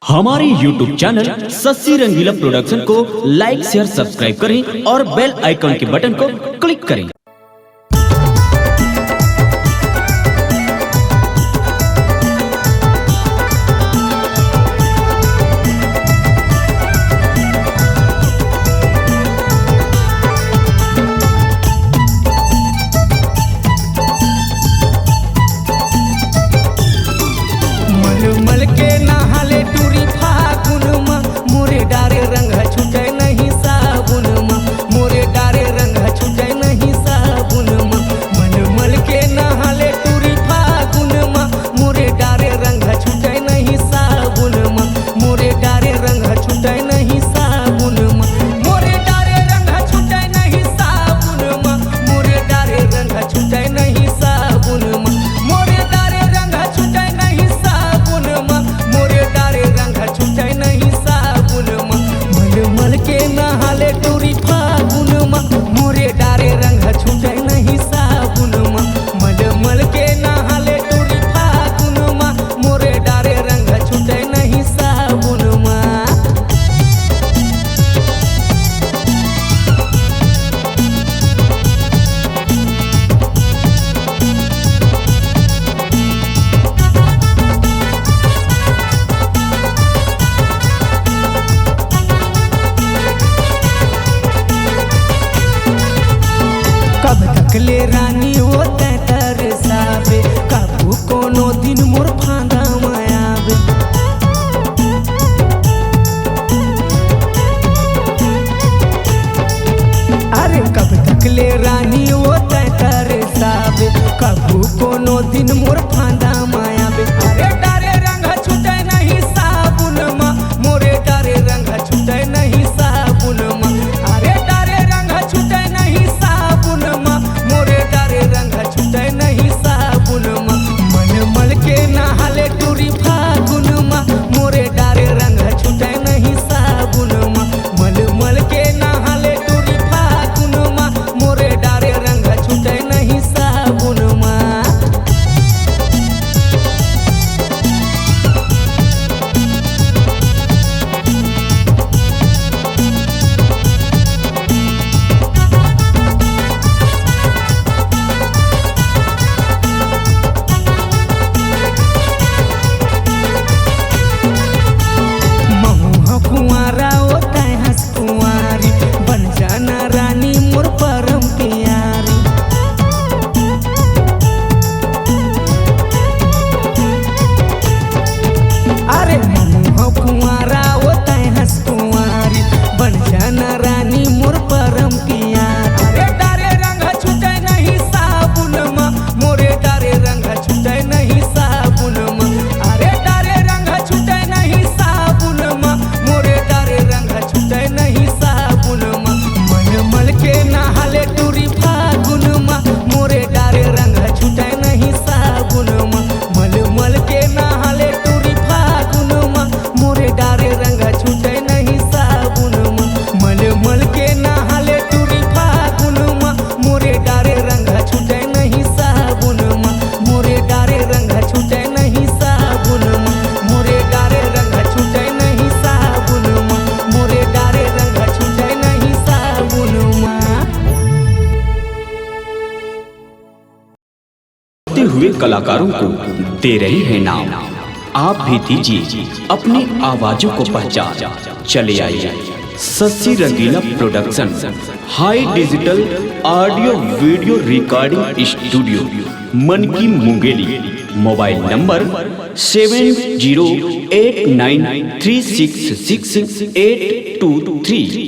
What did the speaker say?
हमारे YouTube channel Shashi Rangila production को लाइक share subscribe करें और बेल आइकन के बटन को क्लिक करें। मल के नहाले टूरी फागुन मा मोरे डारे रंग छूटे नहीं साबुन मा मोरे डारे रंग छूटे नहीं साबुन मा मल के नहाले टूरी फागुन मा मोरे डारे रंग छूटे नहीं साबुन मा मोरे डारे रंग छूटे नहीं साबुन मा मोरे डारे रंग छूटे नहीं साबुन मा मोरे डारे रंग छूटे नहीं साबुन मा मोरे डारे रंग छूटे नहीं साबुन मा मोरे डारे रंग छूटे नहीं साबुन मा मल के नहाले टूरी फागुन मा मोरे डारे रंग छूटे नहीं साबुन मा मल के नहाले टूरी फागुन मा मोरे डारे रंग छूटे नहीं साबुन मा। कब तक ले रानी होते तरसावे कबू कोनो दिन मोर फांदा मायावे अरे कब तक ले रानी होते तरसावे कबू कोनो दिन मोर फांदा मायावे अरे डारे रंग छूटे नहीं साबुन मा मोरे डारे रंग छूटे नहीं साबुन मा अरे डारे रंग छूटे नहीं साबुन मा मोरे डारे रंग छूटे नहीं साबुन मा मल के नहाले टूरी फागुन मा मोरे डारे रंग छूटे नहीं साबुन मा मल के नहाले टूरी फागुन मा मोरे डारे रंग छूटे नहीं साबुन मा। कुंवारा होता है हंस कुंवारी बन जाना रानी मोर परम प्यारी अरे ममुह कुंवारा होता है हंस कुंवारी बन जाना रानी मोर परम प्यारी अरे डारे रंग छूटे नहीं साबुन मा मोरे डारे रंग छूटे नहीं साबुन मा अरे डारे रंग छूटे नहीं साबुन मा मोरे डारे रंग छूटे नहीं साबुन मा मल के नहाले टूरी फागुन मा मोरे डारे रंग छूटे नहीं साबुन मा मल के नहाले टूरी फागुन मा मोरे डारे रंग छूटे नहीं साबुन मा मल के नहाले टूरी फागुन मा मोरे डारे रंग छूटे नहीं साबुन मा मोरे डारे रंग छूटे नहीं साबुन मा मोरे डारे रंग छूटे नहीं साबुन मा मोरे डारे रंग छूटे नहीं साबुन मा। हुए कलाकारों को दे रही है नाम, आप भी दीजिए अपनी आवाजों को पहचान। चले आइए Sassi Rangila production high digital audio video recording studio मन की मुंगेली। Mobile number 7089366823।